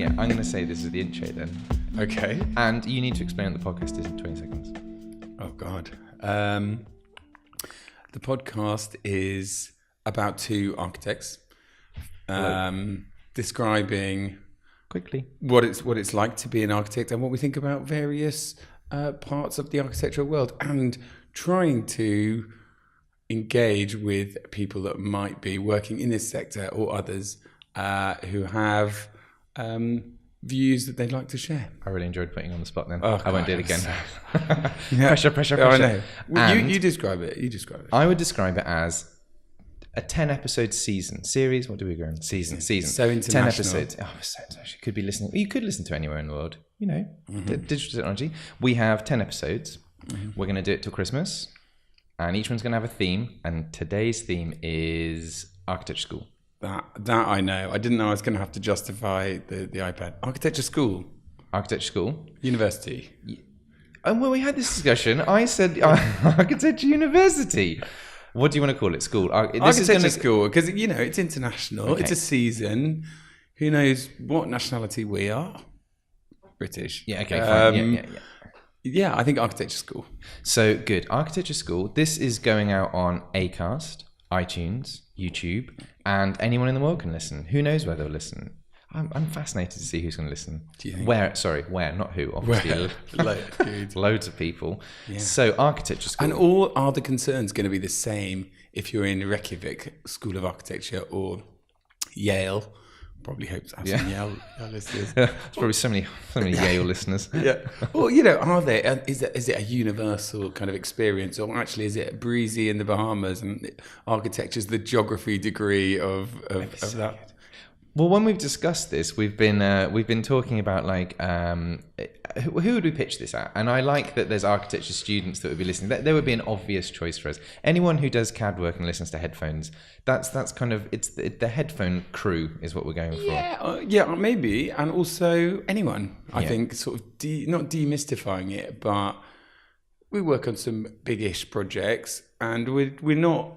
Yeah, I'm going to say this is the intro then. Okay. And you need to explain what the podcast is in 20 seconds. Oh, God. The podcast is about two architects describing Quickly what it's like to be an architect and what we think about various parts of the architectural world, and trying to engage with people that might be working in this sector or others who have views that they'd like to share. I really enjoyed putting you on the spot then. Oh, I won't do it again. Yeah. Pressure. Oh, I know. Well, And you describe it. I would describe it as a 10-episode series. What do we go in? Season. So 10 international. episodes. Oh, so you could be listening. You could listen to anywhere in the world. You know, digital technology. We have 10 episodes. We're going to do it till Christmas, and each one's going to have a theme. And today's theme is architecture school. That I know. I didn't know I was going to have to justify the iPad. Architecture school. University. And when we had this discussion, I said architecture university. What do you want to call it? School. Architecture school, because, you know, it's international. Okay. It's a season. Who knows what nationality we are? British. Yeah, okay, fine. Yeah, I think architecture school. So, good. Architecture school. This is going out on Acast, iTunes, YouTube, and anyone in the world can listen. Who knows where they'll listen? I'm fascinated to see who's going to listen. Do you think? Where, not who. Obviously, loads of people. Yeah. So, architecture school. And all are the concerns going to be the same if you're in Reykjavik School of Architecture or Yale? Probably hope to have some Yale listeners. There's probably so many Yale listeners. Yeah. Well, you know, are there? Is it a universal kind of experience, or actually is it breezy in the Bahamas and architecture's the geography degree of that? Well, when we've discussed this, we've been talking about like who would we pitch this at? And I like that there's architecture students that would be listening. There would be an obvious choice for us. Anyone who does CAD work and listens to headphones, that's kind of it's the headphone crew is what we're going for. Yeah, maybe, and also anyone. I think sort of not demystifying it, but we work on some big-ish projects, and we're not.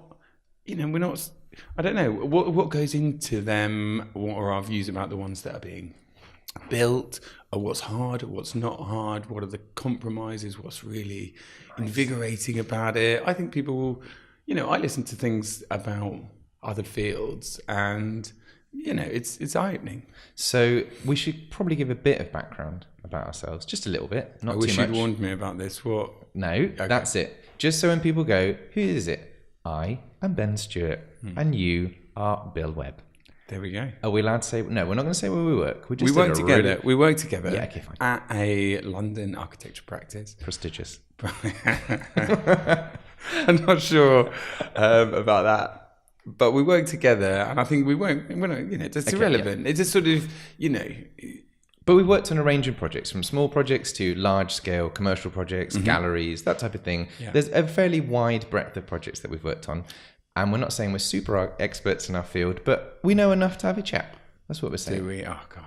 I don't know what goes into them. What are our views about the ones that are being built? Or what's hard? What's not hard? What are the compromises? What's really invigorating about it? I think people will. You know, I listen to things about other fields, and you know, it's eye-opening. So we should probably give a bit of background about ourselves, just a little bit, not too much. I wish you'd warned me about this. What? No, okay. That's it. Just so when people go, who is it? I am Ben Stewart, and you are Bill Webb. There we go. Are we allowed to say? No, we're not going to say where we work. We work together. We work together. Yeah, okay, fine. At a London architecture practice. Prestigious. I'm not sure about that, but we work together, and I think we're not. You know, it's irrelevant. Yeah. It's just sort of, you know. But we've worked on a range of projects, from small projects to large-scale commercial projects, galleries, that type of thing. Yeah. There's a fairly wide breadth of projects that we've worked on. And we're not saying we're super experts in our field, but we know enough to have a chat. That's what we're saying. Do we? Oh, God,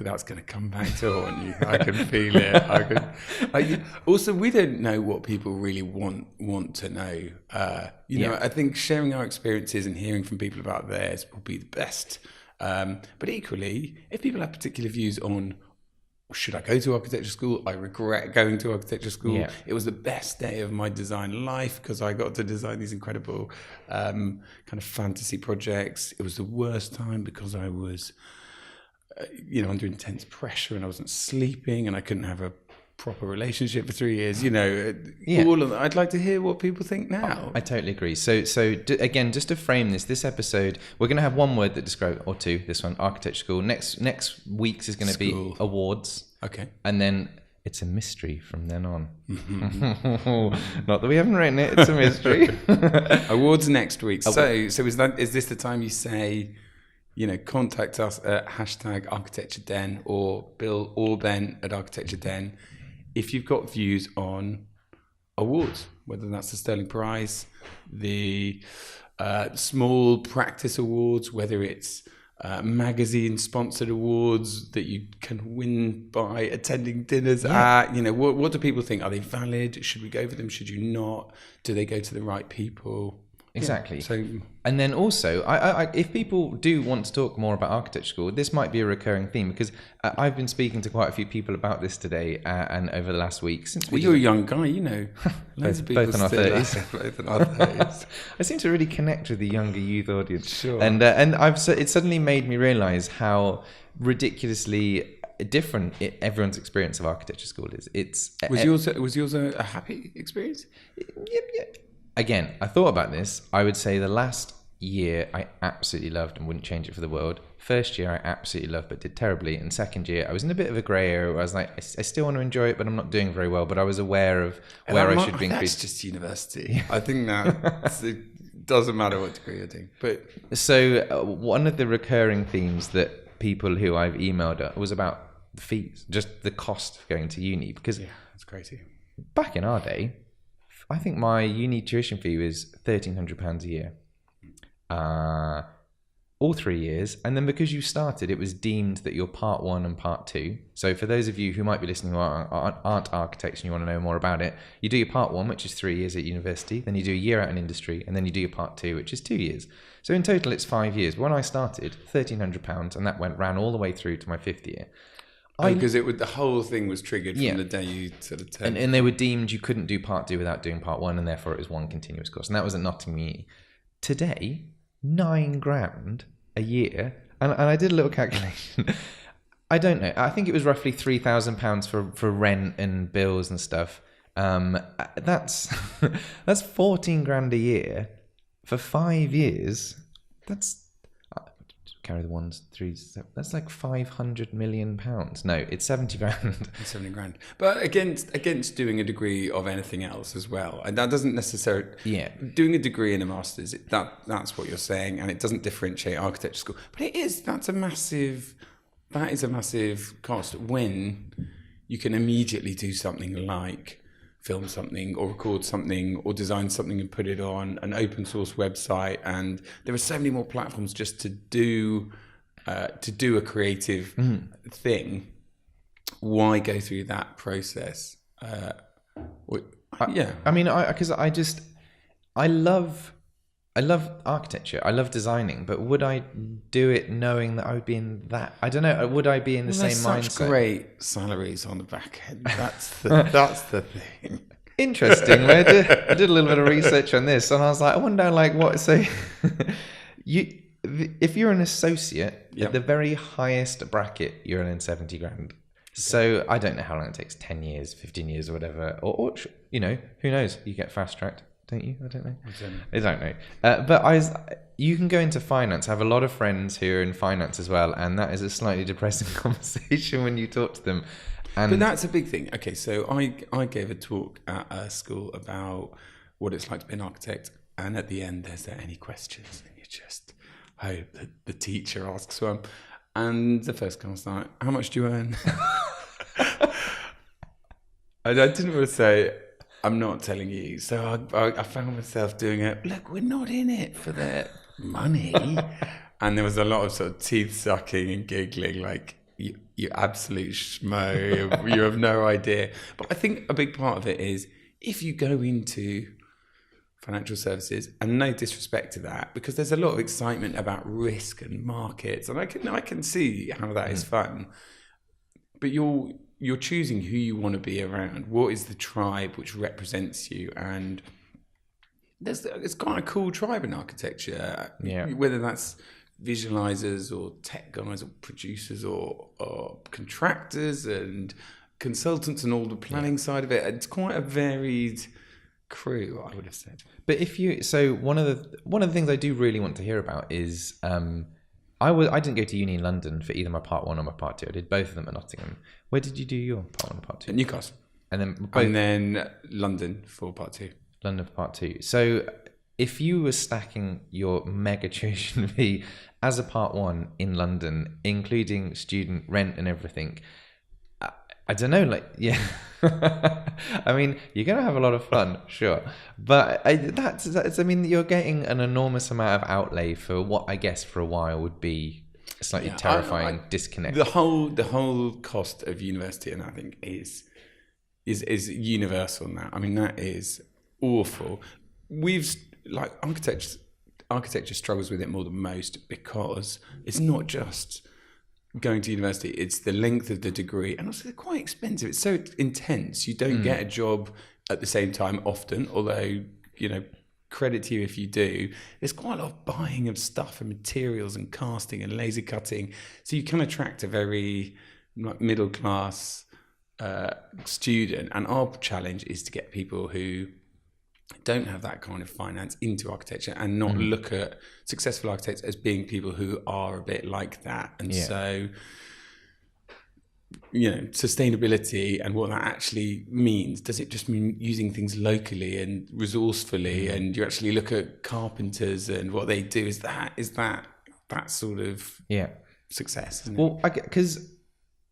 that's going to come back to haunt you. I can feel it. Also, we don't know what people really want to know. You know, I think sharing our experiences and hearing from people about theirs will be the best. But equally, if people have particular views on, should I go to architecture school? I regret going to architecture school. Yeah. It was the best day of my design life because I got to design these incredible kind of fantasy projects. It was the worst time because I was, under intense pressure and I wasn't sleeping and I couldn't have a proper relationship for 3 years. You know, all of that. I'd like to hear what people think now. I totally agree. So again, just to frame this episode, we're going to have one word that describes, or two. This one, architecture school. Next week's is going to be awards. Okay, and then it's a mystery from then on. Not that we haven't written it; it's a mystery. Awards next week. So is this the time you say, contact us at #ArchitectureDen or Bill or Ben at Architecture Den if you've got views on awards, whether that's the Sterling Prize, the Small Practice Awards, whether it's magazine-sponsored awards that you can win by attending dinners at. What do people think? Are they valid? Should we go for them? Should you not? Do they go to the right people? Exactly. So, and then also, if people do want to talk more about architecture school, this might be a recurring theme, because I've been speaking to quite a few people about this today and over the last week. Since you're a young guy, you know. both in our 30s. Both in our 30s. I seem to really connect with the younger youth audience. Sure. And it suddenly made me realise how ridiculously different everyone's experience of architecture school is. Was yours a happy experience? Yeah. Again, I thought about this. I would say the last year I absolutely loved and wouldn't change it for the world. First year I absolutely loved but did terribly. And second year I was in a bit of a grey area where I was like, I still want to enjoy it, but I'm not doing very well. But I was aware of where I should be increased. That's just university. I think that it doesn't matter what degree you're doing. But so one of the recurring themes that people who I've emailed was about the fees, just the cost of going to uni. Because that's crazy. Back in our day, I think my uni tuition fee was £1,300 a year, all 3 years. And then because you started, it was deemed that you're part 1 and part 2. So for those of you who might be listening who aren't architects and you want to know more about it, you do your part 1, which is 3 years at university. Then you do a year out in industry, and then you do your part 2, which is 2 years. So in total, it's 5 years. But when I started, £1,300, and that ran all the way through to my 5th year. Because the whole thing was triggered from the day you sort of turned. And they were deemed you couldn't do part 2 without doing part 1, and therefore it was one continuous course. And that was at Nottingham Uni. Today, £9,000 a year, and I did a little calculation. I don't know. I think it was roughly £3,000 for rent and bills and stuff. That's that's £14,000 a year for 5 years. That's carry the ones, threes. That's like £500 million. No, it's 70 grand. 70 grand. But against doing a degree of anything else as well, and that doesn't necessarily. Yeah. Doing a degree and a master's, that's what you're saying, and it doesn't differentiate architecture school. But that is a massive cost when you can immediately do something like film something or record something or design something and put it on an open source website, and there are so many more platforms just to do a creative thing. Why go through that process? I mean, I love architecture. I love designing, but would I do it knowing that I would be in that? I don't know. Would I be in the same mindset? Such great salaries on the back end. That's the thing. Interesting. I did a little bit of research on this, and I was like, I wonder, like, what? So, if you're an associate at the very highest bracket, you're earning 70 grand. Okay. So I don't know how long it takes. 10 years, 15 years, or whatever. Or who knows? You get fast tracked. Don't you? I don't know. I don't know. But you can go into finance. I have a lot of friends who are in finance as well, and that is a slightly depressing conversation when you talk to them. But that's a big thing. Okay, so I gave a talk at a school about what it's like to be an architect, and at the end, is there any questions? And you just hope that the teacher asks one. And the first guy was like, "How much do you earn?" And I didn't want to say, I'm not telling you. So I found myself doing it. Look, we're not in it for the money. And there was a lot of sort of teeth sucking and giggling, like, you absolute schmo. You have no idea. But I think a big part of it is if you go into financial services, and no disrespect to that, because there's a lot of excitement about risk and markets, and I can see how that is fun. But you're choosing who you want to be around. What is the tribe which represents you? And it's quite a cool tribe in architecture. Yeah. Whether that's visualizers or tech guys or producers or contractors and consultants and all the planning side of it. It's quite a varied crew, I would have said. But one of the things I do really want to hear about is I didn't go to uni in London for either my part 1 or my part 2. I did both of them at Nottingham. Where did you do your part 1 and part 2? At Newcastle. And then London for part 2. London for part 2. So if you were stacking your mega tuition fee as a part 1 in London, including student rent and everything, I don't know, I mean, you're going to have a lot of fun, sure. But you're getting an enormous amount of outlay for what I guess for a while would be a slightly terrifying disconnect. The whole cost of university, and I think is universal now. I mean, that is awful. like architecture struggles with it more than most, because it's not just going to university, it's the length of the degree, and also they're quite expensive. It's so intense. You don't get a job at the same time often, although, you know, credit to you if you do. There's quite a lot of buying of stuff and materials and casting and laser cutting, so you can attract a very like middle class student, and our challenge is to get people who don't have that kind of finance into architecture, and not look at successful architects as being people who are a bit like that. And so, you know, sustainability and what that actually means. Does it just mean using things locally and resourcefully? And you actually look at carpenters and what they do. Is that sort of success? Isn't it? Well, because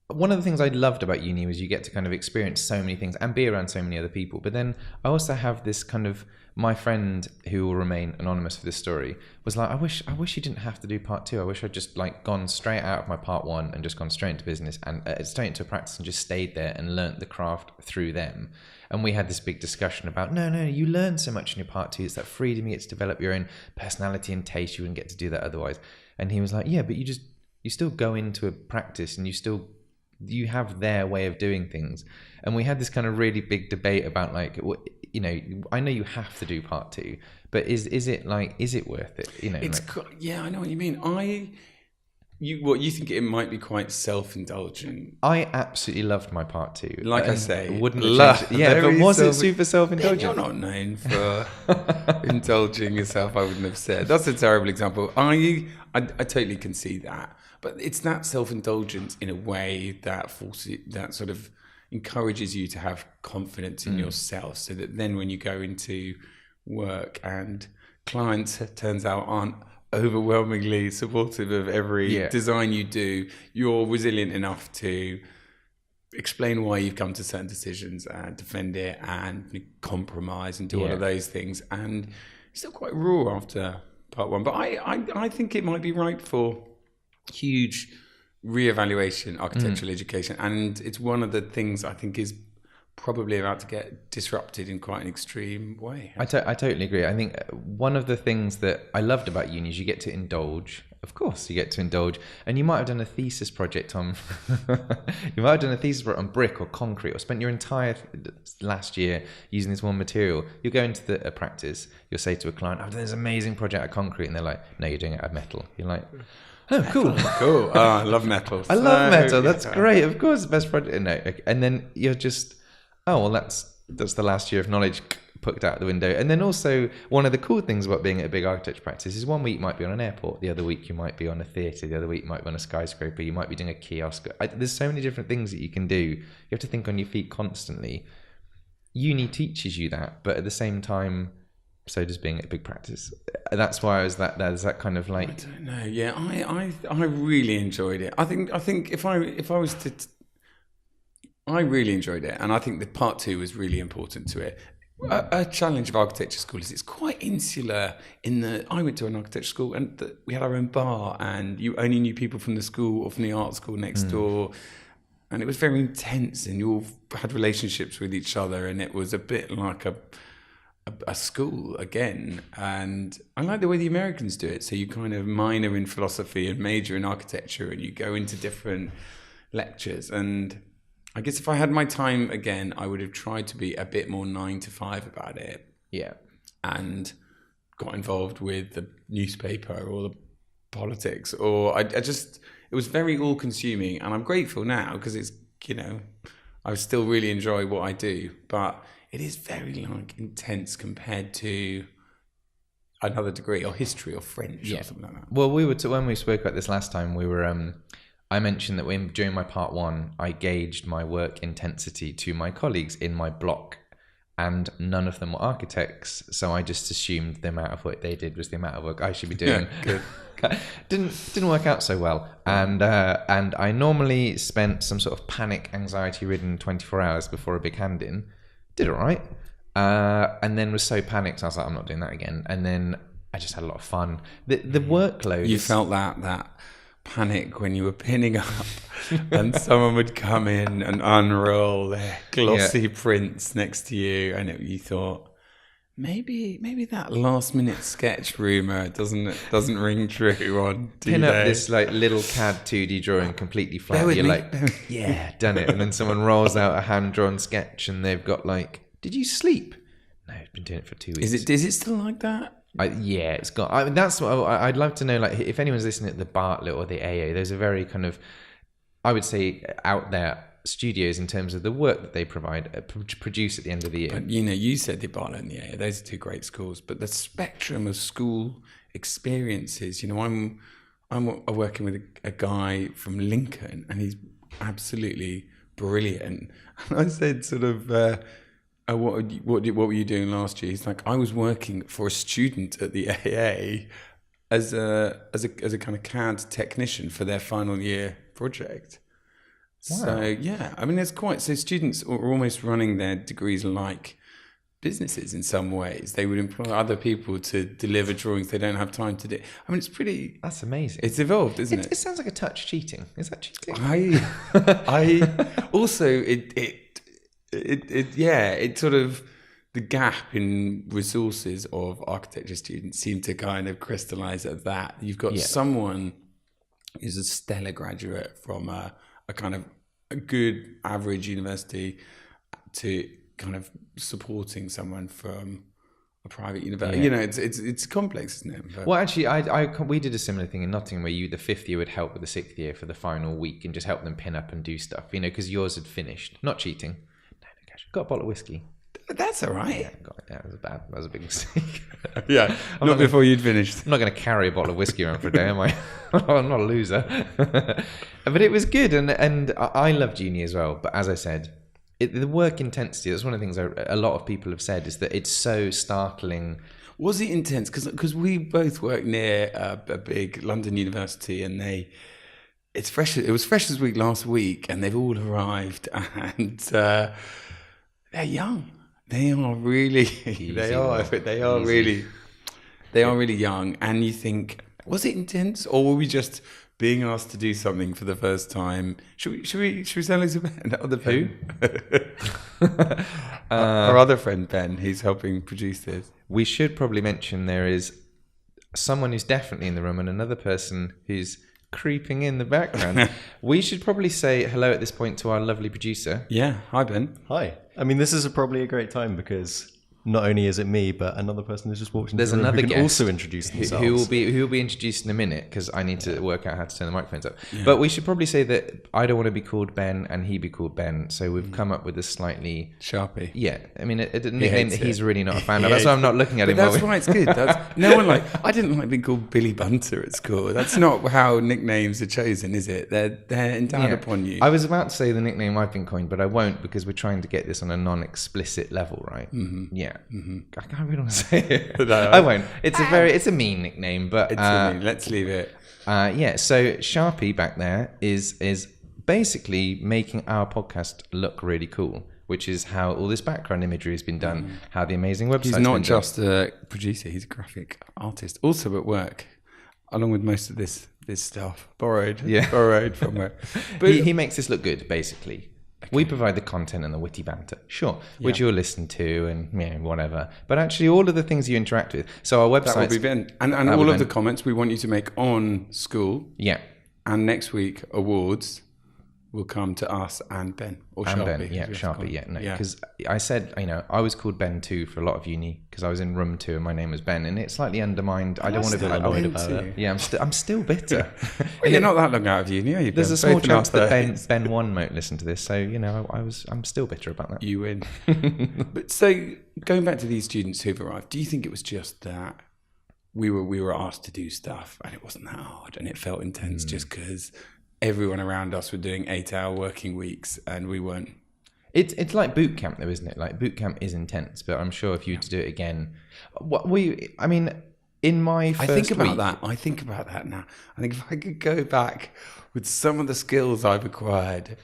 one of the things I loved about uni was you get to kind of experience so many things and be around so many other people. But then I also have this kind of, my friend who will remain anonymous for this story was like, I wish you didn't have to do part 2. I wish I'd just like gone straight out of my part 1 and just gone straight into business and straight into practice and just stayed there and learnt the craft through them. And we had this big discussion about, no, you learn so much in your part 2. It's that freedom you get to develop your own personality and taste. You wouldn't get to do that otherwise. And he was like, yeah, but you still go into a practice and you have their way of doing things. And we had this kind of really big debate about like, you know, I know you have to do part 2, but is it worth it? You know, I know what you mean. You think it might be quite self-indulgent? I absolutely loved my part 2. Like I say, wouldn't have changed it. Yeah, but was it super self-indulgent? You're not known for indulging yourself. I wouldn't have said that's a terrible example. I totally can see that. But it's that self-indulgence in a way that that sort of encourages you to have confidence in yourself, so that then when you go into work and clients, it turns out, aren't overwhelmingly supportive of every design you do, you're resilient enough to explain why you've come to certain decisions and defend it and compromise and do all of those things. And it's still quite raw after part 1. But I think it might be right for huge reevaluation architectural education, and it's one of the things I think is probably about to get disrupted in quite an extreme way. I totally agree. I think one of the things that I loved about uni is you get to indulge. Of course, you get to indulge, and you might have done a thesis project on brick or concrete, or spent your entire last year using this one material. You'll go into a practice, you'll say to a client, I've done this amazing project of concrete, and they're like, no, you're doing it out of metal. You're like, oh, cool. Cool. Oh, I love metal. I love metal. That's great. Of course, the best project. No, and then you're just, oh, well, that's the last year of knowledge put out the window. And then also, one of the cool things about being at a big architecture practice is 1 week you might be on an airport, the other week you might be on a theatre, the other week you might be on a skyscraper, you might be doing a kiosk. There's so many different things that you can do. You have to think on your feet constantly. Uni teaches you that, but at the same time, so does being at a big practice. That's why I was there's that kind of like, I don't know. Yeah, I really enjoyed it. I think if I was to, I really enjoyed it, and I think the part 2 was really important to it. A challenge of architecture school is it's quite insular. I went to an architecture school and we had our own bar, and you only knew people from the school or from the art school next door, and it was very intense, and you all had relationships with each other, and it was a bit like a school again. And I like the way the Americans do it. So you kind of minor in philosophy and major in architecture, and you go into different lectures. And I guess if I had my time again, I would have tried to be a bit more 9 to 5 about it. Yeah. And got involved with the newspaper or the politics, or it was very all consuming. And I'm grateful now because it's, you know, I still really enjoy what I do, but it is very like intense compared to another degree or history or French or something like that. Well, when we spoke about this last time, we were, I mentioned that during my part 1, I gauged my work intensity to my colleagues in my block, and none of them were architects. So I just assumed the amount of work they did was the amount of work I should be doing. Good. Didn't work out so well. And I normally spent some sort of panic, anxiety-ridden 24 hours before a big hand-in. Did all right. And then was so panicked, I was like, I'm not doing that again. And then I just had a lot of fun. The workload. You felt that panic when you were pinning up and someone would come in and unroll their glossy prints next to you, and you thought, maybe that last minute sketch rumor doesn't ring true on D-Day. Pin up this like little CAD 2D drawing completely flat. You're like, yeah, done it. And then someone rolls out a hand drawn sketch, and they've got like, did you sleep? No, I've been doing it for 2 weeks. Is it still like that? Yeah, it's got. I mean, that's what I'd love to know. Like, if anyone's listening at the Bartlett or the AA, there's a very kind of, I would say, out there studios in terms of the work that they provide, produce at the end of the year. But, you said the Bartlett and the AA, those are two great schools, but the spectrum of school experiences, I'm working with a guy from Lincoln, and he's absolutely brilliant. And I said sort of, what were you doing last year? He's like, I was working for a student at the AA as a kind of CAD technician for their final year project. Wow. So yeah, I mean, so students are almost running their degrees like businesses in some ways. They would employ other people to deliver drawings they don't have time to do. I mean, it's pretty. That's amazing. It's evolved, isn't it? It sounds like a touch cheating. Is that cheating? I also it sort of, the gap in resources of architecture students seem to kind of crystallize at that. You've got someone who's a stellar graduate from a kind of a good average university to kind of supporting someone from a private university. It's complex, isn't it? But, well, actually, we did a similar thing in Nottingham where the fifth year would help with the sixth year for the final week and just help them pin up and do stuff, because yours had finished. Not cheating. No, cash. Got a bottle of whiskey. That's all right. That was a big mistake. Yeah, not before you'd finished. I'm not going to carry a bottle of whiskey around for a day, am I? I'm not a loser. But it was good, and I loved uni as well. But as I said, the work intensity, that's one of the things a lot of people have said, is that it's so startling. Was it intense? Because we both work near a big London university, and it was Freshers' Week last week, and they've all arrived, and they're young. They are really, they are really young. And you think, was it intense, or were we just being asked to do something for the first time? Should we say hello to Ben? Other Ben? Our other friend Ben, who's helping produce this. We should probably mention there is someone who's definitely in the room and another person who's creeping in the background. We should probably say hello at this point to our lovely producer. Yeah, hi Ben. Hi. I mean, this is probably a great time because not only is it me, but another person who's just walked into the room another who can guest also introduce themselves. Who will be introduced in a minute, because I need to work out how to turn the microphones up. Yeah. But we should probably say that I don't want to be called Ben and he be called Ben, so we've come up with a slightly Sharpie. Yeah, I mean, a nickname that he's really not a fan of. That's why I'm not looking at him. That's why it's good. No one I didn't like being called Billy Bunter at school. That's not how nicknames are chosen, is it? They're endowed upon you. I was about to say the nickname I've been coined, but I won't, because we're trying to get this on a non-explicit level, right? Mm-hmm. Yeah. Mm-hmm. I can't really want to say it. No, I won't. It's a mean nickname, but it's a mean. Let's leave it. So Sharpie back there is basically making our podcast look really cool, which is how all this background imagery has been done. How the amazing website. He's not just a producer; he's a graphic artist, also at work, along with most of this stuff borrowed from work. But he makes this look good, basically. Okay. We provide the content and the witty banter, which you'll listen to and whatever. But actually, all of the things you interact with. So our website, that will be Ben, and all of the comments we want you to make on school. Yeah. And next week, awards will come to us and Ben or and Sharpie. Ben, Sharpie. Because I said, I was called Ben too for a lot of uni because I was in room 2 and my name was Ben, and it slightly undermined. I don't want to be annoyed about it. Yeah, I'm still bitter. Well, you're not that long out of uni, are you? There's a small chance that Ben 1 won't listen to this, so I'm still bitter about that. You win. But so going back to these students who've arrived, do you think it was just that we were asked to do stuff and it wasn't that hard and it felt intense just because everyone around us were doing 8-hour working weeks and we weren't? It's like boot camp though, isn't it? Like boot camp is intense, but I'm sure if you were to do it again, in my first I think about that now. I think if I could go back with some of the skills I've acquired,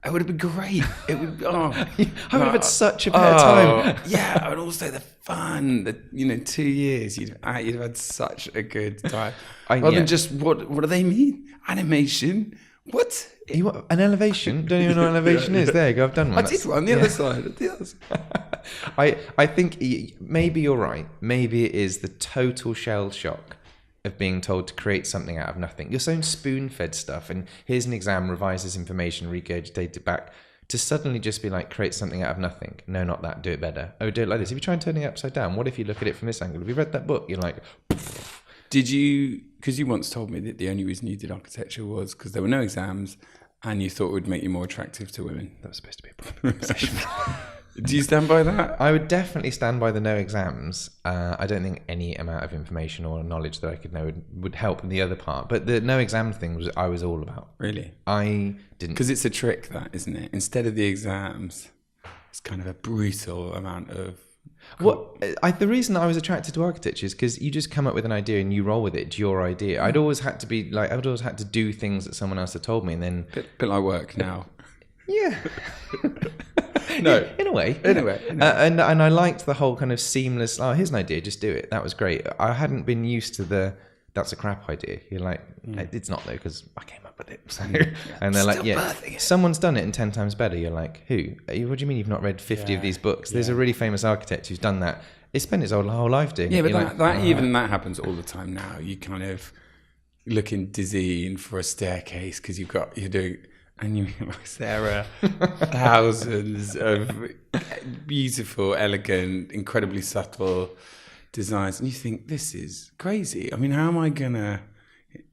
it would have been great. It would. I would have had such a better time. Yeah, and also the fun. 2 years, you'd have had such a good time. Rather than just what do they mean? Animation. What? An elevation? Don't even know what an elevation is. There you go. I've done one. I did one on the other side. I think maybe you're right. Maybe it is the total shell shock of being told to create something out of nothing. You're so spoon-fed stuff, and here's an exam, revise this information, regurgitate it back, to suddenly just be like, create something out of nothing. No, not that. Do it better. Oh, do it like this. If you try and turn it upside down, what if you look at it from this angle? Have you read that book? You're like... Did you... Because you once told me that the only reason you did architecture was because there were no exams and you thought it would make you more attractive to women. That was supposed to be a problem session. Do you stand by that? I would definitely stand by the no exams. I don't think any amount of information or knowledge that I could know would help in the other part. But the no exam thing I was all about. Really? I didn't... Because it's a trick, that, isn't it? Instead of the exams, it's kind of a brutal amount of... The reason I was attracted to architecture is because you just come up with an idea and you roll with it. It's your idea. I'd always had to do things that someone else had told me, and then... Bit like work now. Yeah. No, yeah, in a way. And I liked the whole kind of seamless. Oh, here's an idea, just do it. That was great. I hadn't been used to that's a crap idea. You're like, it's not though, because I came up with it. So, and they're like, someone's done it and 10 times better. You're like, who? What do you mean you've not read 50 of these books? There's a really famous architect who's done that. He spent his whole life doing it. Yeah, but that happens all the time now. You kind of looking dizzy for a staircase because you're doing. And you realize there are thousands of beautiful, elegant, incredibly subtle designs. And you think, this is crazy. I mean, how am I going to,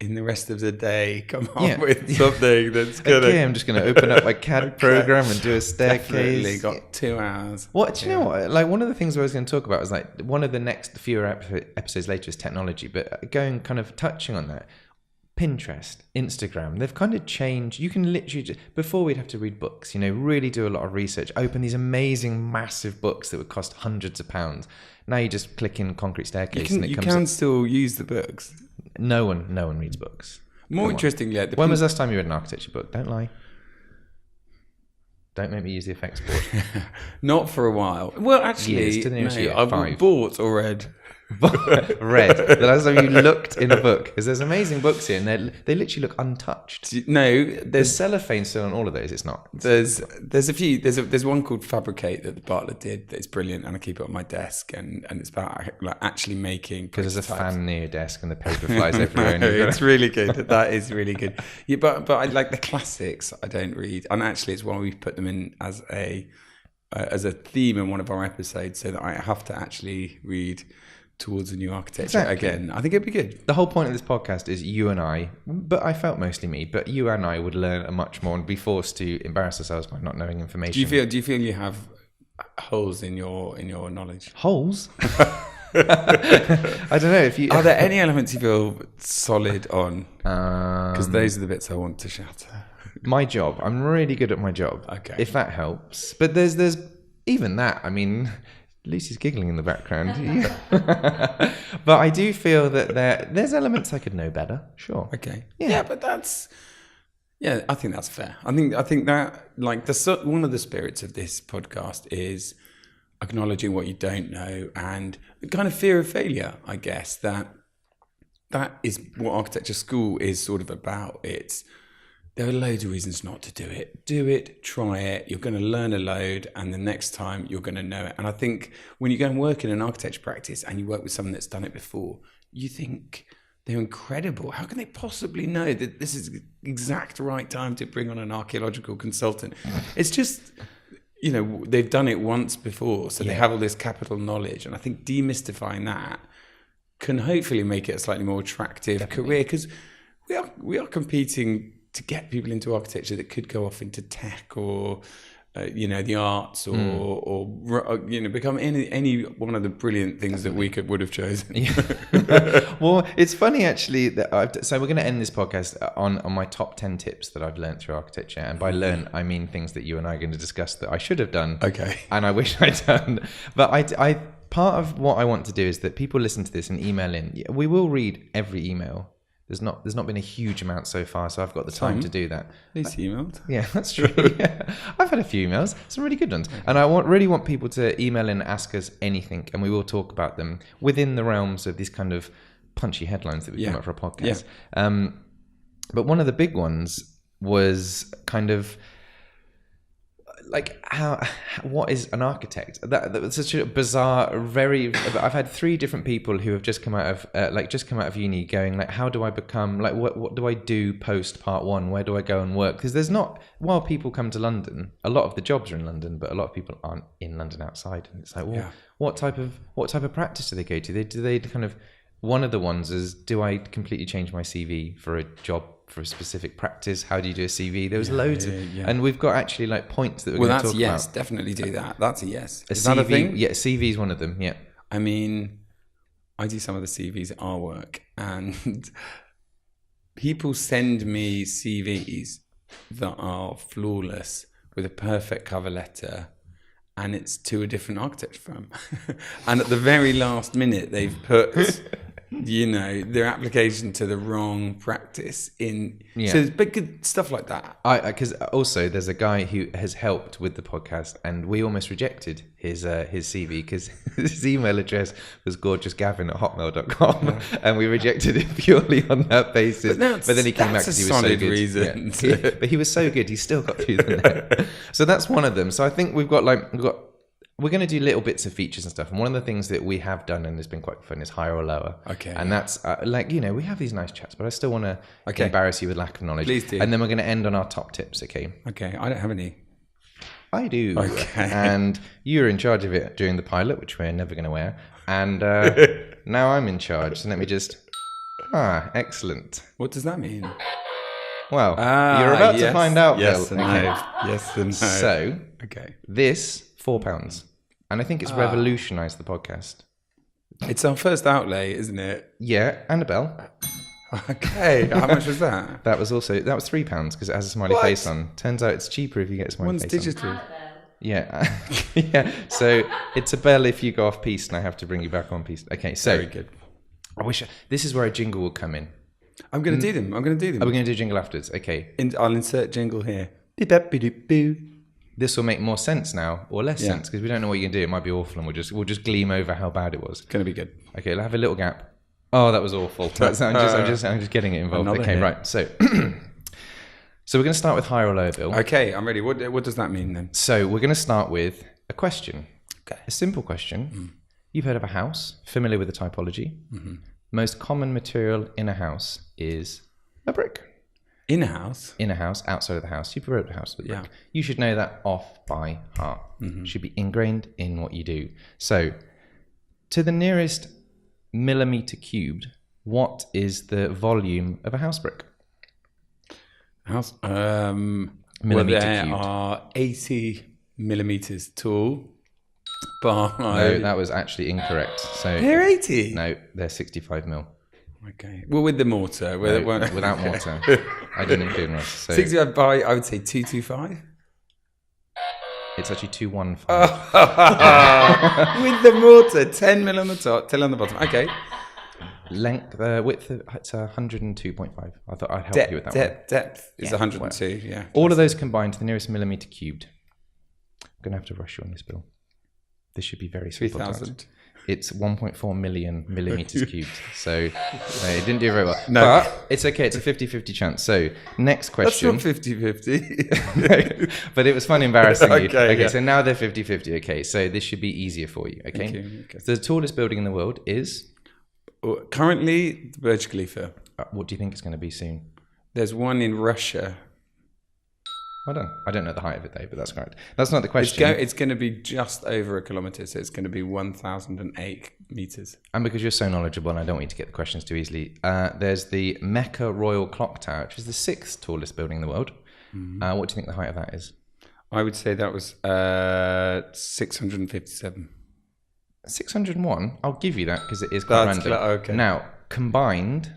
in the rest of the day, come up with something that's going to... Okay, I'm just going to open up my CAD program and do a staircase. Definitely got 2 hours. What, do you know what? Like, one of the things I was going to talk about was like, one of the next few episodes later is technology. But touching on that, Pinterest, Instagram, they've kind of changed. You can literally before we'd have to read books, really do a lot of research, open these amazing massive books that would cost hundreds of pounds. Now you just click in concrete staircase and it comes can still use the books. No one reads books. More interestingly, when was the last time you read an architecture book? Don't lie. Don't make me use the effects board. Not for a while. Well, actually, I've bought or read. Read. The last time you looked in a book, because there's amazing books here, and they literally look untouched. No, there's cellophane still on all of those. It's not. There's a few. There's one called Fabricate that the Bartlett did that's brilliant, and I keep it on my desk, and it's about like actually making. Because there's a fan near your desk and the paper flies everywhere. No, it's really good. That is really good. Yeah, but I like the classics. I don't read, and actually, it's why we put them in as a theme in one of our episodes, so that I have to actually read towards a new architecture again. I think it'd be good. The whole point of this podcast is you and I, but I felt mostly me, but you and I would learn much more and be forced to embarrass ourselves by not knowing information. Do you feel you have holes in your knowledge? Holes? I don't know if you. Are there any elements you feel solid on? Because those are the bits I want to shatter. My job. I'm really good at my job. Okay. If that helps. But there's even that. I mean, Lucy's giggling in the background. But I do feel that there's elements I could know better. Sure. Okay. Yeah, but that's... Yeah, I think that's fair. I think that, like, one of the spirits of this podcast is acknowledging what you don't know and the kind of fear of failure, I guess. That is what architecture school is sort of about. There are loads of reasons not to do it. Do it, try it. You're going to learn a load, and the next time you're going to know it. And I think when you go and work in an architecture practice and you work with someone that's done it before, you think they're incredible. How can they possibly know that this is the exact right time to bring on an archaeological consultant? It's just, they've done it once before, so they have all this capital knowledge. And I think demystifying that can hopefully make it a slightly more attractive career, because we are competing to get people into architecture that could go off into tech or, the arts or become any one of the brilliant things that we would have chosen. Well, it's funny actually that so we're going to end this podcast on my top 10 tips that I've learned through architecture. And by learn, I mean things that you and I are going to discuss that I should have done. Okay. And I wish I'd done. But I part of what I want to do is that people listen to this and email in. We will read every email. There's not been a huge amount so far, so I've got the time to do that. He's emailed. Yeah, that's true. Yeah. I've had a few emails, some really good ones. Okay. And I really want people to email in and ask us anything, and we will talk about them within the realms of these kind of punchy headlines that we come up for a podcast. Yeah. But one of the big ones was kind of what is an architect? That was such a bizarre, I've had 3 different people who have just come out of uni going like, how do I become, like, what do I do post part 1? Where do I go and work? Because there's not, while people come to London, a lot of the jobs are in London, but a lot of people aren't in London outside. And it's like, well, what type of practice do they go to? Do they kind of, one of the ones is, do I completely change my CV for a job, for a specific practice? How do you do a CV? There was loads of, and we've got actually like points that we're going to talk yes, about. Definitely do that. That's a yes. Is that a thing? Yeah, CV is one of them. Yeah. I mean, I do some of the CVs at our work, and people send me CVs that are flawless with a perfect cover letter, and it's to a different architecture firm. And at the very last minute, they've put their application to the wrong practice in. Yeah. So there's big stuff like that. Because also there's a guy who has helped with the podcast, and we almost rejected his CV because his email address was gorgeousgavin@hotmail.com, and we rejected it purely on that basis. But then he came back because he was so good. Reason but he was so good, he still got through the net. So that's one of them. So I think we're going to do little bits of features and stuff. And one of the things that we have done, and has been quite fun, is higher or lower. Okay. And that's we have these nice chats, but I still want to embarrass you with lack of knowledge. Please do. And then we're going to end on our top tips, okay? Okay. I don't have any. I do. Okay. And you're in charge of it during the pilot, which we're never going to wear. And now I'm in charge. So let me just... excellent. What does that mean? Well, you're about to find out, yes Bill. And no. Yes and no. So, okay. This... £4, and I think it's revolutionised the podcast. It's our first outlay, isn't it? Yeah, and a bell. Okay, how much was that? That was £3 because it has a smiley face on. Turns out it's cheaper if you get a smiley face digital. on. Yeah, yeah. So it's a bell if you go off piece, and I have to bring you back on piece. Okay, so very good. This is where a jingle will come in. I'm going to do them. Are we going to do a jingle afterwards? Okay. I'll insert jingle here. This will make more sense now, or less sense, because we don't know what you can do. It might be awful, and we'll just gleam over how bad it was. It's going to be good. Okay, I'll have a little gap. Oh, that was awful. I'm just getting it involved. Okay, right. So we're going to start with higher or lower, Bill. Okay, I'm ready. What does that mean then? So we're going to start with a question. Okay. A simple question. You've heard of a house, familiar with the typology. Mm-hmm. Most common material in a house is a brick. In a house? In a house, outside of the house. You've built a house with brick. You should know that off by heart. Mm-hmm. It should be ingrained in what you do. So, to the nearest millimetre cubed, what is the volume of a house brick? Millimetre cubed. Are 80 millimetres tall. No, that was actually incorrect. So they're 80? No, they're 65 mil. Okay. Well, with the mortar. Without mortar. I didn't include mortar. So 65 by, I would say 225. It's actually 215. With the mortar, 10 mil on the top, 10 on the bottom. Okay. Length, width, it's 102.5. I thought I'd help you with that one. Depth is 102, yeah. All of those combined to the nearest millimetre cubed. I'm going to have to rush you on this, Bill. This should be very simple. 3,000. It's 1.4 million millimetres cubed. So it didn't do very well. No. But it's okay. It's a 50-50 chance. So next question. That's not 50-50. But it was fun embarrassing you. Okay, yeah. So now they're 50-50. Okay. So this should be easier for you. Okay. Okay. So the tallest building in the world is? Currently, the Burj Khalifa. What do you think it's going to be soon? There's one in Russia. Well done. I don't know the height of it though, but that's correct. That's not the question. It's going to be just over a kilometre, so it's going to be 1,008 metres. And because you're so knowledgeable, and I don't want you to get the questions too easily, there's the Mecca Royal Clock Tower, which is the 6th tallest building in the world. Mm-hmm. What do you think the height of that is? I would say that was 657. 601? I'll give you that because it is quite random. Okay. Now, combined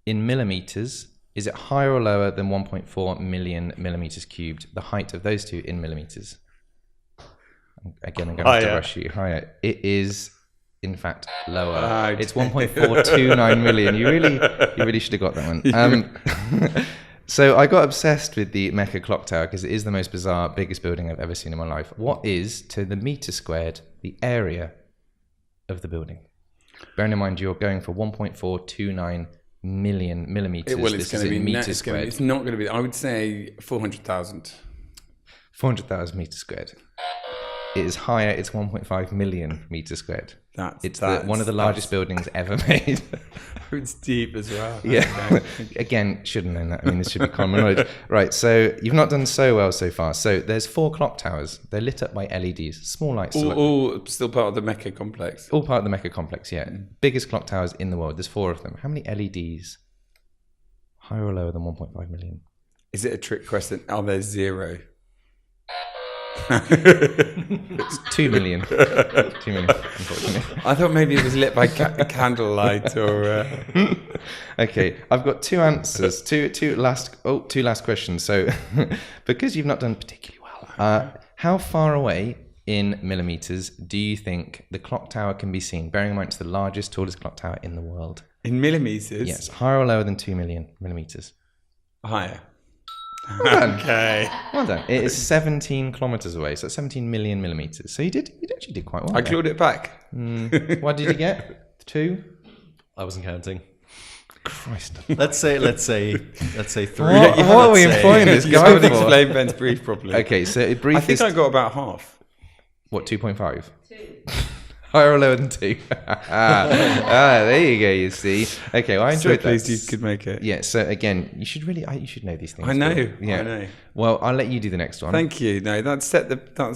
in millimetres, is it higher or lower than 1.4 million millimetres cubed? The height of those two in millimetres. Again, I'm going to have to rush you. Higher. It is, in fact, lower. It's 1.429 million. You really should have got that one. So I got obsessed with the Mecca Clock Tower because it is the most bizarre, biggest building I've ever seen in my life. What is, to the metre squared, the area of the building? Bearing in mind you're going for 1.429 million millimeters. It's going to be meters squared. It's not going to be. I would say 400,000. 400,000 meters squared. It is higher. It's 1.5 million meters squared. It's one of the largest buildings ever made. It's deep as well. Yeah. Again, should have known that. I mean, this should be common knowledge. Right. So you've not done so well so far. So there's 4 clock towers. They're lit up by LEDs. Small lights. All still part of the Mecca complex. All part of the Mecca complex. Yeah. Biggest clock towers in the world. There's 4 of them. How many LEDs? Higher or lower than 1.5 million? Is it a trick question? Oh, there's 0. It's 2 million. 2 million, unfortunately. I thought maybe it was lit by candlelight or. Okay, I've got 2 answers. Two last questions. So, because you've not done particularly well, how far away in millimeters do you think the clock tower can be seen? Bearing in mind it's the largest, tallest clock tower in the world. In millimeters? Yes, higher or lower than 2 million millimeters? Higher. Well done. Okay. Well done. It is 17 kilometers away, so 17 million millimeters. So you actually did quite well. I clawed it back. What did you get? 2? I wasn't counting. Christ. Let's say 3. What are we employing this You guy haven't for? explained Ben's brief properly. Okay, so brief I think is... I got about half. What, 2.5? 2. Higher or lower than 2? There you go, you see. Okay, well, I enjoyed that. Pleased you could make it. Yeah, so again, you should know these things. I know. Bill. Yeah. I know. Well, I'll let you do the next one. Thank you. No, that set the bar.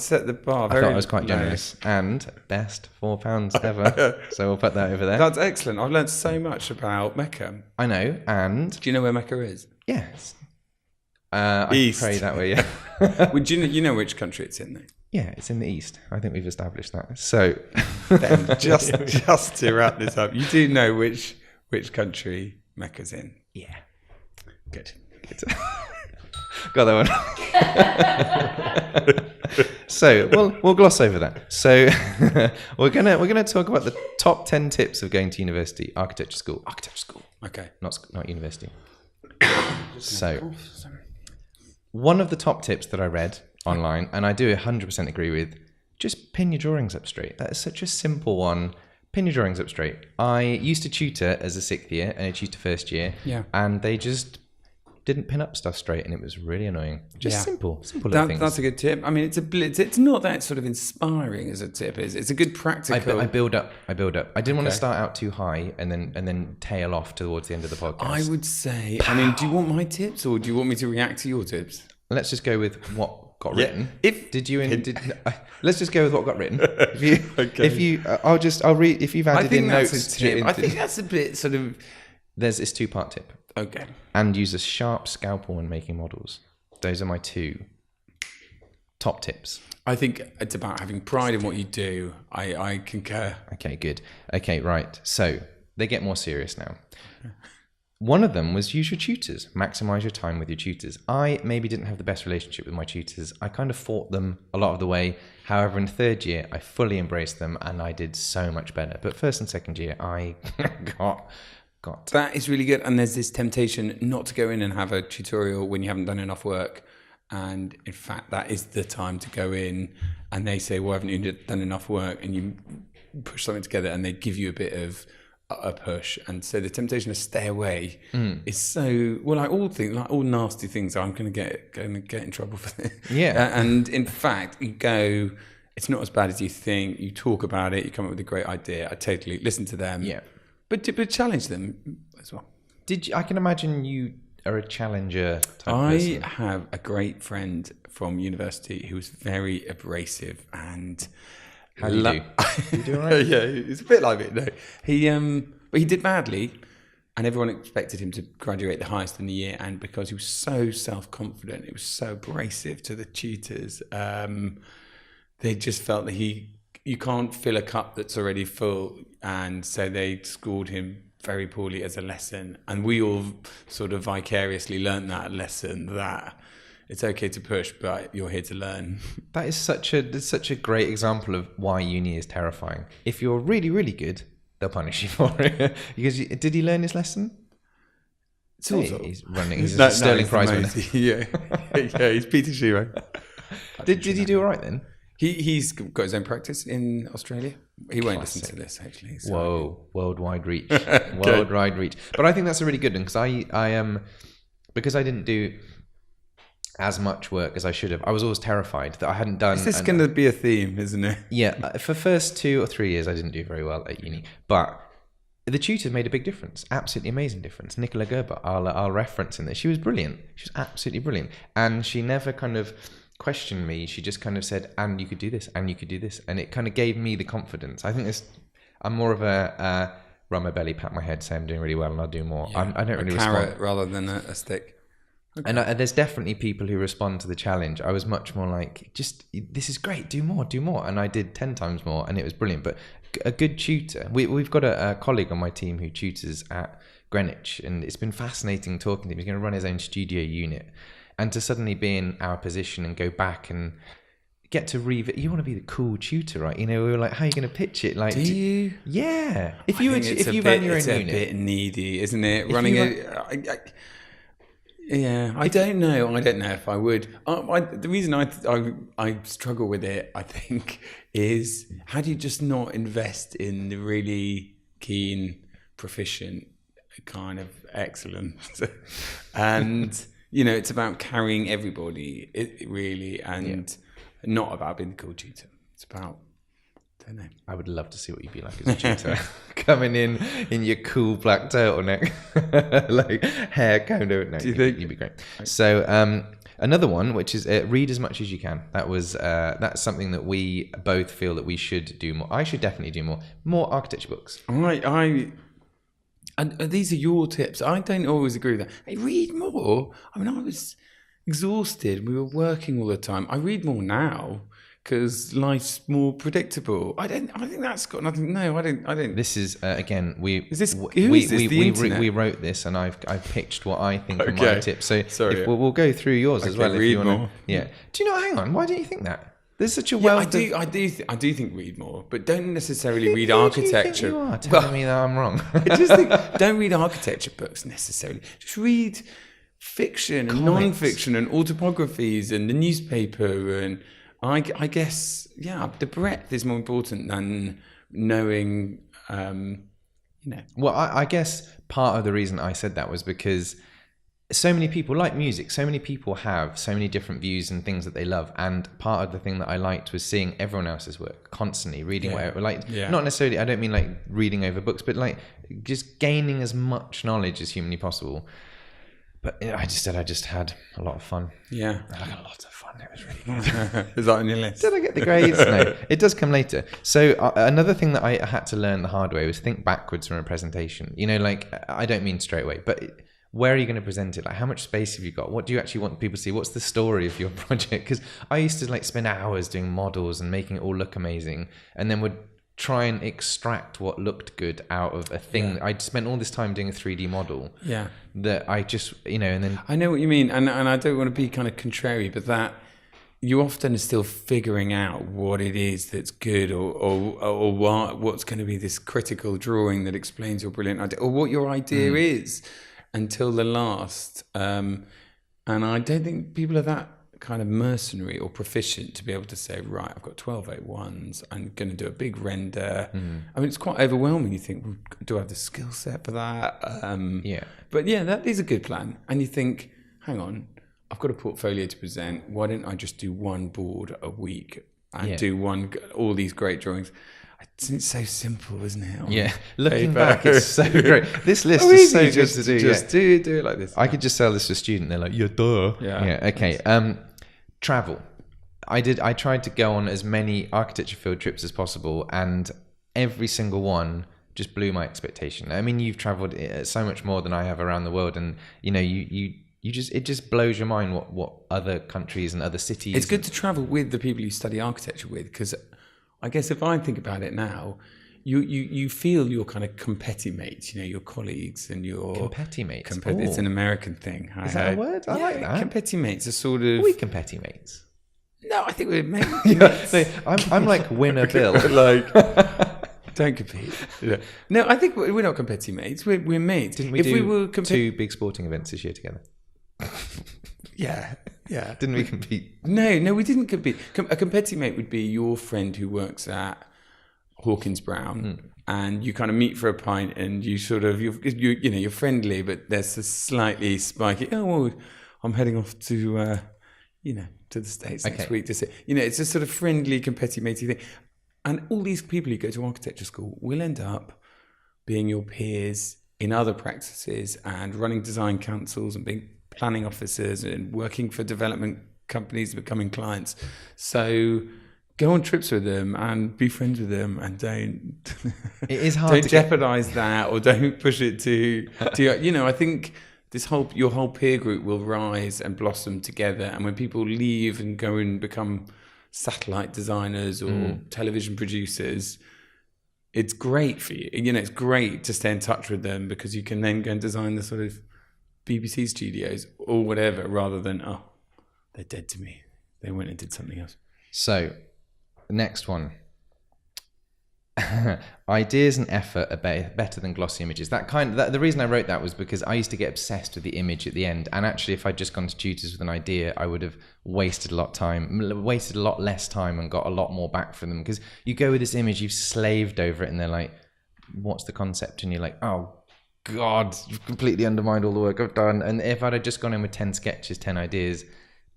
I thought I was quite generous. And best £4 ever. So we'll put that over there. That's excellent. I've learned so much about Mecca. I know, and... Do you know where Mecca is? Yes. I East. pray that way, yeah. Well, do you know which country it's in, though? Yeah, it's in the east. I think we've established that. So... Ben, just to wrap this up, you do know which country Mecca's in? Yeah. Good. Got that one. So we'll gloss over that. So we're gonna talk about the top 10 tips of going to university, architecture school. Okay. Not university. So one of the top tips that I read online, and I do 100% agree with, just pin your drawings up straight. That is such a simple one. Pin your drawings up straight. I used to tutor as a 6th year and I tutor first year. Yeah. And they just didn't pin up stuff straight, and it was really annoying. Just simple little things. That's a good tip. I mean, it's not that sort of inspiring as a tip. It's a good practical. I build up. I didn't want to start out too high and then tail off towards the end of the podcast. I would say. I mean, do you want my tips or do you want me to react to your tips? Let's just go with what got written. Yeah. Let's just go with what got written. I'll read. If you've added in notes, I think that's a bit sort of. There's this 2-part tip. Okay. And use a sharp scalpel when making models. Those are my 2 top tips. I think it's about having pride in what you do. I concur. Okay, good. Okay, right. So they get more serious now. One of them was use your tutors. Maximize your time with your tutors. I maybe didn't have the best relationship with my tutors. I kind of fought them a lot of the way. However, in 3rd year, I fully embraced them and I did so much better. But 1st and 2nd year, I got... That is really good. And there's this temptation not to go in and have a tutorial when you haven't done enough work. And in fact, that is the time to go in and they say, well, haven't you done enough work? And you push something together and they give you a bit of a push. And so the temptation to stay away is so, well, like all nasty things, I'm going to get in trouble for this. Yeah. And in fact, you go, it's not as bad as you think. You talk about it. You come up with a great idea. I totally listen to them. Yeah. But challenge them as well. I can imagine you are a challenger type person. I have a great friend from university who was very abrasive and... How do you do? You do all right? Yeah, it's a bit like it. No. But he did badly and everyone expected him to graduate the highest in the year, and because he was so self-confident, it was so abrasive to the tutors, they just felt that you can't fill a cup that's already full, and so they scored him very poorly as a lesson. And we all sort of vicariously learned that lesson, that it's okay to push, but you're here to learn. That is such a great example of why uni is terrifying. If you're really, really good, they'll punish you for it. Because did he learn his lesson? Sort of. He's running. He's a Sterling Prize winner. Yeah, he's Peter Shiro. Did he do all right then? He's got his own practice in Australia. He won't listen to this, actually. So. Whoa, worldwide reach. Worldwide reach. But I think that's a really good one, because I because I didn't do as much work as I should have. I was always terrified that I hadn't done. Is this going to be a theme, isn't it? Yeah, for first 2 or 3 years, I didn't do very well at uni, but the tutor made a big difference, absolutely amazing difference. Nicola Gerber, I'll reference in this. She was brilliant. She was absolutely brilliant, and she never kind of questioned me. She just kind of said, "And you could do this, and you could do this," and it kind of gave me the confidence. I think I'm more of a rub my belly, pat my head, say I'm doing really well, and I'll do more. Yeah, I don't really carrot respond rather than a stick. Okay. And there's definitely people who respond to the challenge. I was much more like, just, this is great, do more. And I did 10 times more, and it was brilliant. But a good tutor, we've got a colleague on my team who tutors at Greenwich, and it's been fascinating talking to him. He's going to run his own studio unit. And to suddenly be in our position and go back and get to you want to be the cool tutor, right? You know, we were like, how are you going to pitch it? Like, do you? Yeah. If you ran your own unit, it's a bit needy, isn't it? Yeah, I don't know if I would. The reason I struggle with it, I think, is how do you just not invest in the really keen, proficient kind of excellence? And, you know, it's about carrying everybody, really, and not about being the cool tutor. It's about, I don't know. I would love to see what you'd be like as a tutor. Coming in your cool black turtleneck, like hair combed over. No, do you think you'd be great? So another one, which is read as much as you can. That's something that we both feel that we should do more. I should definitely do more architecture books. And these are your tips. I don't always agree with that. Hey, read more. I mean, I was exhausted. We were working all the time. I read more now because life's more predictable. I think that's got nothing. No, I don't. This is again. We wrote this, and I've pitched what I think are my tips. So we'll go through yours as well. If you want to. Yeah. Do you know? Hang on. Why don't you think that? There's such a wealth. I do think read more, but don't necessarily read architecture. You are telling me that I'm wrong. I just think don't read architecture books necessarily. Just read fiction and non-fiction and autobiographies and the newspaper, and I guess the breadth is more important than knowing. Well, I guess part of the reason I said that was because so many people like music. So many people have so many different views and things that they love. And part of the thing that I liked was seeing everyone else's work, constantly reading whatever. Not necessarily, I don't mean like reading over books, but like just gaining as much knowledge as humanly possible. But I just had a lot of fun. Yeah. I had a lot of fun. It was really good. Is that on your list? Did I get the grades? No, it does come later. So another thing that I had to learn the hard way was think backwards from a presentation. You know, like, I don't mean straight away, but where are you going to present it? Like, how much space have you got? What do you actually want people to see? What's the story of your project? Because I used to like spend hours doing models and making it all look amazing, and then would try and extract what looked good out of a thing. Yeah. I'd spent all this time doing a 3D model. Yeah. That I just, and then... I know what you mean, and I don't want to be kind of contrary, but that you often are still figuring out what it is that's good, or what's going to be this critical drawing that explains your brilliant idea, or what your idea is, until the last. And I don't think people are that kind of mercenary or proficient to be able to say, right, I've got 12A1s, I'm going to do a big render. I mean, it's quite overwhelming. You think, well, do I have the skill set for that? But that is a good plan. And you think, hang on, I've got a portfolio to present. Why don't I just do one board a week and do all these great drawings? It's so simple, isn't it? Looking back, it's so great. This list is so good to do. Just do it like this. I could just sell this to a student. They're like, duh. Okay. Travel. I tried to go on as many architecture field trips as possible, and every single one just blew my expectation. I mean, you've traveled so much more than I have around the world, and it just blows your mind what other countries and other cities. It's good to travel with the people you study architecture with, because I guess if I think about it now, you feel your kind of competimates, your colleagues and your... Competimates? It's an American thing. Is that a word? I like that. Competimates are sort of... Are we competimates? No, I think we're mates. I'm like winner Bill. Don't compete. No, I think we're not competimates. We're mates. Didn't we do two big sporting events this year together? Yeah. Didn't we compete? No, we didn't compete. A competimate would be your friend who works at Hawkins Brown, and you kind of meet for a pint, and you sort of you're friendly, but there's a slightly spiky. Oh, well, I'm heading off to to the States next week to say, it's a sort of friendly, competitive-matey thing. And all these people who go to architecture school will end up being your peers in other practices and running design councils and being planning officers and working for development companies, becoming clients. So go on trips with them and be friends with them, and it is hard don't to jeopardize that, or don't push it to I think your whole peer group will rise and blossom together. And when people leave and go and become satellite designers or television producers, it's great for you. It's great to stay in touch with them, because you can then go and design the sort of BBC studios or whatever, rather than, they're dead to me, they went and did something else. So, next one. Ideas and effort are better than glossy images. The reason I wrote that was because I used to get obsessed with the image at the end, and actually if I'd just gone to tutors with an idea, I would have wasted a lot less time and got a lot more back from them, because you go with this image, you've slaved over it, and they're like, what's the concept? And you're like, oh God, you've completely undermined all the work I've done. And if I'd have just gone in with 10 sketches, 10 ideas,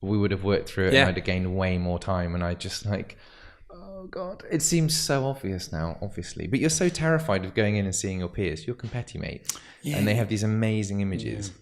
we would have worked through it, and I'd have gained way more time. And I just like, oh God, it seems so obvious now, obviously. But you're so terrified of going in and seeing your peers, your competi mates, and they have these amazing images.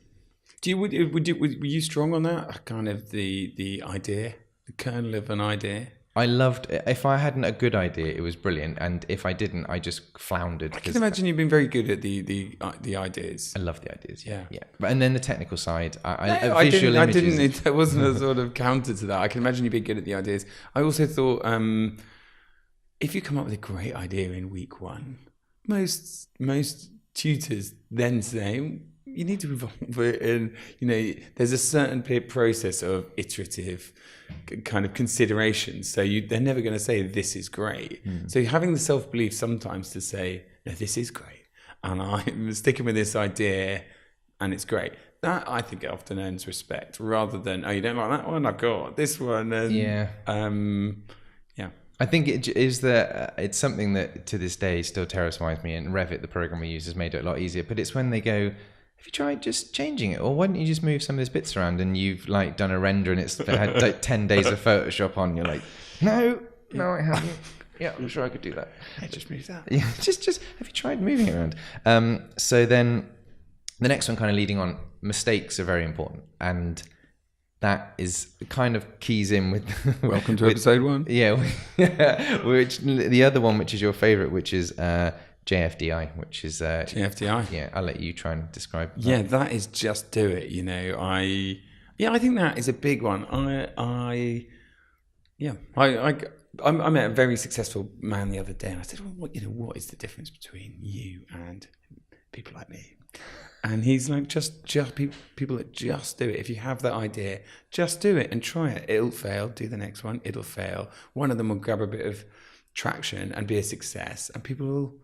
Yeah. Were you strong on that? Kind of the idea, the kernel of an idea? I loved it. If I hadn't a good idea, it was brilliant, and if I didn't, I just floundered. I can imagine you've been very good at the ideas. I love the ideas. Yeah. Yeah. And then the technical side, visual images. There wasn't a sort of counter to that. I can imagine you've been good at the ideas. I also thought, if you come up with a great idea in week one, most tutors then say, you need to evolve it, and there's a certain process of iterative kind of consideration. So they're never going to say this is great. So having the self-belief sometimes to say, no, this is great, and I'm sticking with this idea, and it's great. That, I think, it often earns respect, rather than, you don't like that one, I've got this one. And, I think it's something that to this day still terrifies me, and Revit, the program we use, has made it a lot easier. But it's when they go, have you tried just changing it? Or why don't you just move some of these bits around, and you've like done a render and it's had like 10 days of Photoshop on. You're like, no, I haven't. Yeah, I'm sure I could do that. I just moved that. Yeah, just have you tried moving it around? So then the next one, kind of leading on, mistakes are very important. And that is kind of keys in with welcome to episode 1. Yeah, which the other one, which is your favorite, which is JFDI, which is JFDI. Yeah, I'll let you try and describe that. Yeah, that is just do it. I think that is a big one. I met a very successful man the other day, and I said, well, what is the difference between you and people like me? And he's like, just people that just do it. If you have that idea, just do it and try it. It'll fail. Do the next one. It'll fail. One of them will grab a bit of traction and be a success, and people will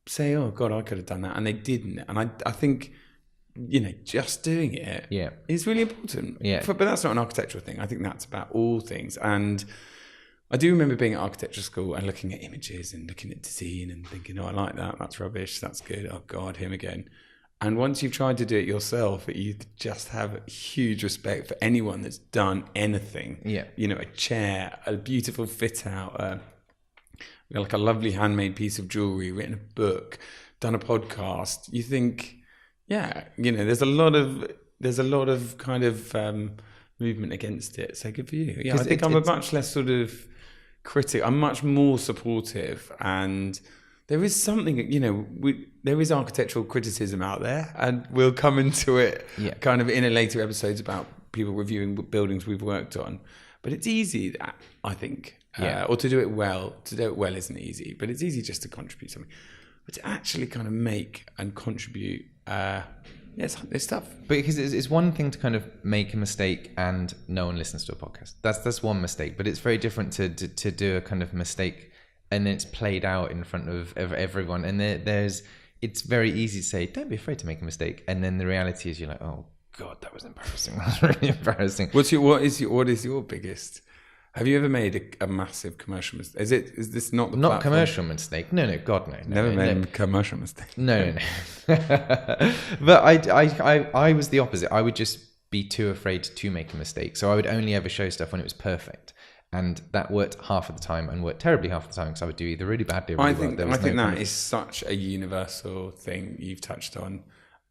say, oh God, I could have done that, and they didn't. And I think, just doing it is really important. Yeah. But that's not an architectural thing. I think that's about all things. And I do remember being at architecture school and looking at images and looking at design and thinking, oh, I like that. That's rubbish. That's good. Oh God, him again. And once you've tried to do it yourself, you just have huge respect for anyone that's done anything. Yeah. A chair, a beautiful fit out, like a lovely handmade piece of jewelry, written a book, done a podcast. You think, there's a lot of kind of movement against it. So good for you. Yeah, I think I'm a much less sort of critic. I'm much more supportive, and there is something, there is architectural criticism out there, and we'll come into it kind of in a later episodes about people reviewing buildings we've worked on. But it's easy, I think, or to do it well. To do it well isn't easy, but it's easy just to contribute something. But to actually kind of make and contribute, it's tough. Because it's one thing to kind of make a mistake and no one listens to a podcast. That's one mistake, but it's very different to do a kind of mistake and then it's played out in front of everyone. And it's very easy to say, don't be afraid to make a mistake. And then the reality is you're like, oh God, that was embarrassing. That was really embarrassing. What is your biggest? Have you ever made a massive commercial mistake? Is this not the platform? Commercial mistake? No, God, no. Never made a commercial mistake. No. But I was the opposite. I would just be too afraid to make a mistake. So I would only ever show stuff when it was perfect. And that worked half of the time and worked terribly half the time, because I would do either really badly or really well. I think that is such a universal thing you've touched on.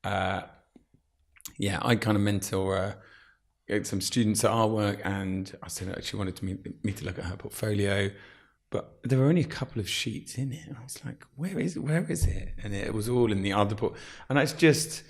I kind of mentor some students at our work, and I said she wanted me to look at her portfolio, but there were only a couple of sheets in it. And I was like, where is it? And it was all in the other port. And it's just,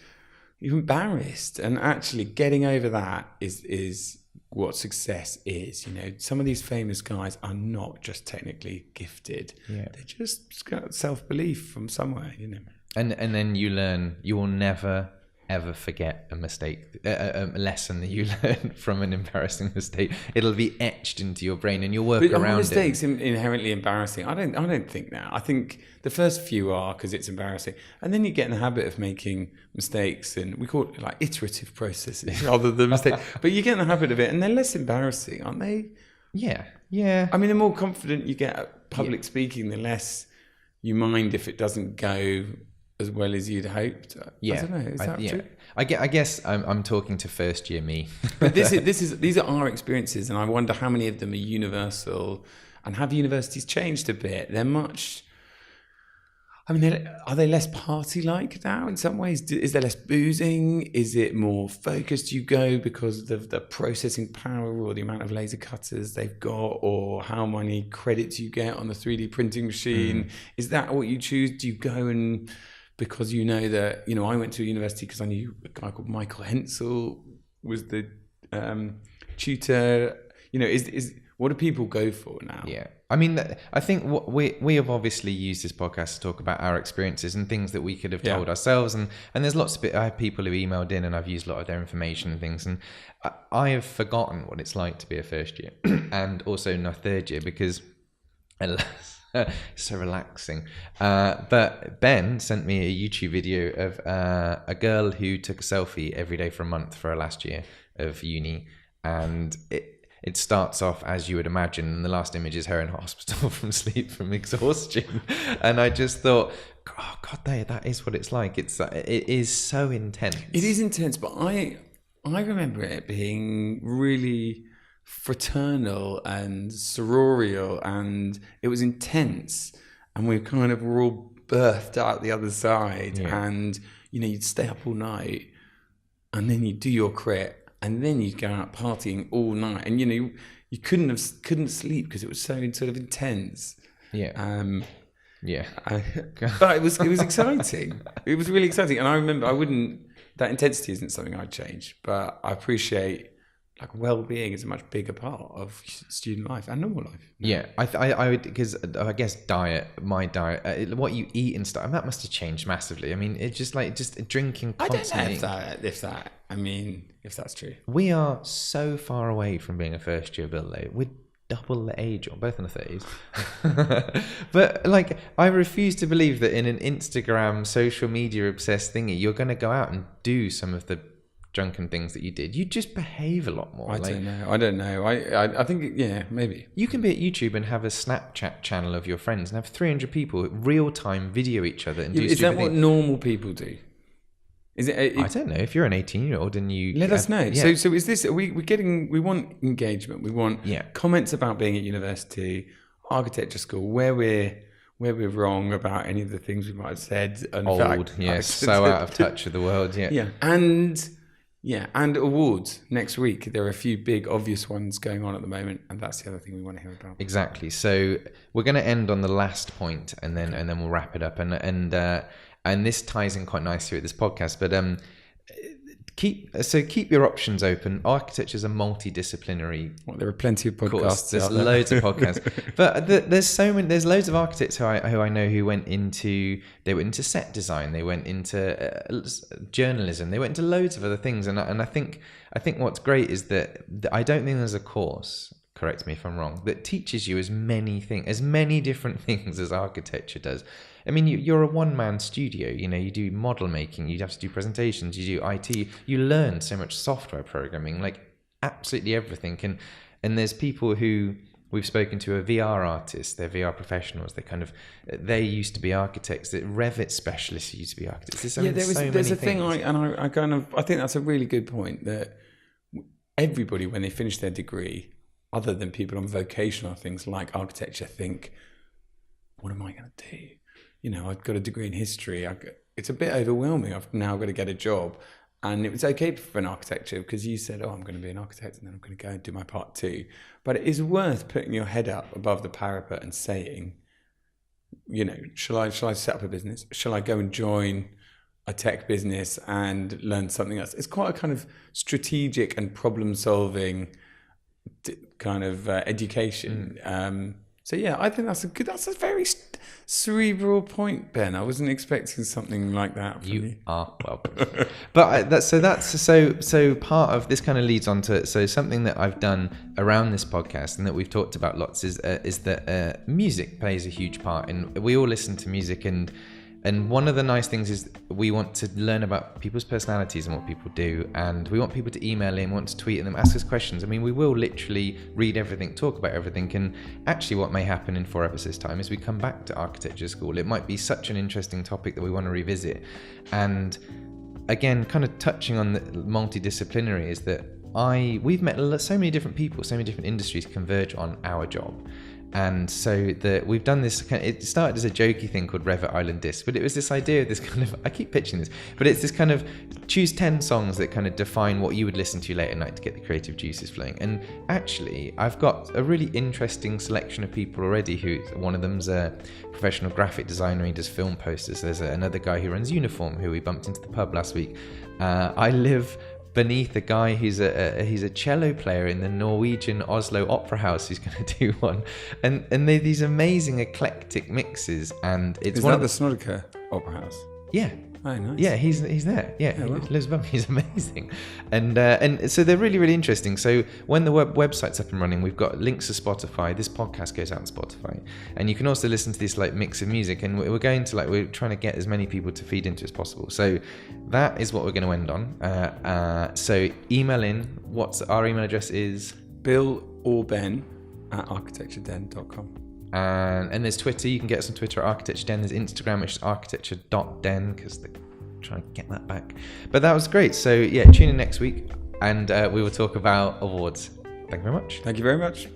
you're embarrassed. And actually getting over that is what success is. You know, some of these famous guys are not just technically gifted. Yeah. They just got self-belief from somewhere, you know. And then you learn, you will never ever forget a mistake, a lesson that you learned from an embarrassing mistake. It'll be etched into your brain, and you'll work around it. Mistakes inherently embarrassing? I don't think that. I think the first few are because it's embarrassing, and then you get in the habit of making mistakes, and we call it like iterative processes rather than mistakes. But you get in the habit of it, and they're less embarrassing, aren't they? Yeah. I mean, the more confident you get at public speaking, the less you mind if it doesn't go as well as you'd hoped. I don't know. Is that true? I guess I'm talking to first year me. But these are our experiences, and I wonder how many of them are universal. And have universities changed a bit? They're much. I mean, are they less party-like now in some ways? Is there less boozing? Is it more focused you go because of the processing power or the amount of laser cutters they've got, or how many credits you get on the 3D printing machine? Is that what you choose? Do you go and because you know that, you know, I went to a university because I knew a guy called Michael Hensel was the tutor. You know, is what do people go for now? Yeah, I mean, I think what we have obviously used this podcast to talk about our experiences and things that we could have told ourselves, and there's lots of I have people who emailed in, and I've used a lot of their information and things, and I have forgotten what it's like to be a first year and also in a third year, because so relaxing. But Ben sent me a YouTube video of a girl who took a selfie every day for a month for her last year of uni, and it starts off as you would imagine, and the last image is her in hospital from exhaustion. And I just thought, oh God, that is what it's like. It is so intense. It is intense, but I remember it being really fraternal and sororial, and it was intense, and we kind of were all birthed out the other side. And you know, you'd stay up all night, and then you'd do your crit, and then you'd go out partying all night, and you know, you couldn't sleep because it was so sort of intense. But it was exciting. It was really exciting, and I remember that intensity isn't something I'd change, but I appreciate, like, well-being is a much bigger part of student life and normal life. Yeah, I would, because I guess my diet, what you eat and stuff, that must have changed massively. I mean, it's just drinking constantly. I don't know if that's true. We are so far away from being a first year bill, though. We're double the age, or both in the 30s. But like, I refuse to believe that in an Instagram social media obsessed thingy, you're going to go out and do some of the drunken things that you did. You just behave a lot more. I don't know. I think, maybe. You can be at YouTube and have a Snapchat channel of your friends and have 300 people real time video each other and do stupid things. Is that what normal people do? Is it? I don't know. If you're an 18-year-old and you let us know. Yeah. So is this? We want engagement. We want comments about being at university, architecture school, where we're wrong about any of the things we might have said. So out of touch with the world. And awards next week. There are a few big obvious ones going on at the moment, and that's the other thing we want to hear about. Exactly. So we're going to end on the last point, and then we'll wrap it up. And this ties in quite nicely with this podcast. But keep your options open. Architecture is a multidisciplinary. There are plenty of podcasts. Course. There's loads of podcasts, but there's so many. There's loads of architects who I know who went into set design. They went into journalism. They went into loads of other things. And I think what's great is that I don't think there's a course, correct me if I'm wrong, that teaches you as many different things as architecture does. I mean, you're a one-man studio. You know, you do model making, you have to do presentations, you do IT. You learn so much software programming, like absolutely everything. And there's people who we've spoken to are VR artists, they're VR professionals. They used to be architects. That Revit specialists used to be architects. There's a thing. I think that's a really good point, that everybody, when they finish their degree, other than people on vocational things like architecture, think, what am I going to do? You know, I've got a degree in history. It's a bit overwhelming. I've now got to get a job. And it was okay for an architecture because you said, I'm going to be an architect and then I'm going to go and do my part 2. But it is worth putting your head up above the parapet and saying, you know, shall I set up a business? Shall I go and join a tech business and learn something else? It's quite a kind of strategic and problem-solving kind of education. So yeah, I think that's a very cerebral point, Ben. I wasn't expecting something like that from you. You are welcome. But so part of this kind of leads on to something that I've done around this podcast and that we've talked about lots is that music plays a huge part, and we all listen to music, and one of the nice things is we want to learn about people's personalities and what people do, and we want people to email in, want to tweet at them, ask us questions. I mean, we will literally read everything, talk about everything, and actually what may happen in 4 episodes' time is we come back to architecture school. It might be such an interesting topic that we want to revisit. And again, kind of touching on the multidisciplinary is that we've met so many different people, so many different industries converge on our job. And so we've done this, it started as a jokey thing called Revit Island Disc, but it was this idea of this kind of, I keep pitching this, but it's this kind of choose 10 songs that kind of define what you would listen to late at night to get the creative juices flowing. And actually, I've got a really interesting selection of people already one of them's a professional graphic designer, he does film posters. There's another guy who runs Uniform, who we bumped into the pub last week. I live beneath a guy who's he's a cello player in the Norwegian Oslo Opera House who's going to do one, and they're these amazing eclectic mixes. And it's the Snodder Opera House? Yeah. Oh, nice. Yeah, he's there. Yeah, he wow. lives above me. He's amazing, and so they're really, really interesting. So when the website's up and running, we've got links to Spotify. This podcast goes out on Spotify, and you can also listen to this like mix of music. And we're trying to get as many people to feed into as possible. So that is what we're going to end on. So email in. Our email address is Bill or Ben at architectureden.com. And there's Twitter. You can get us on Twitter at Architecture Den. There's Instagram, which is architecture.den, because they're trying to get that back. But that was great. So yeah, tune in next week and we will talk about awards. Thank you very much. Thank you very much.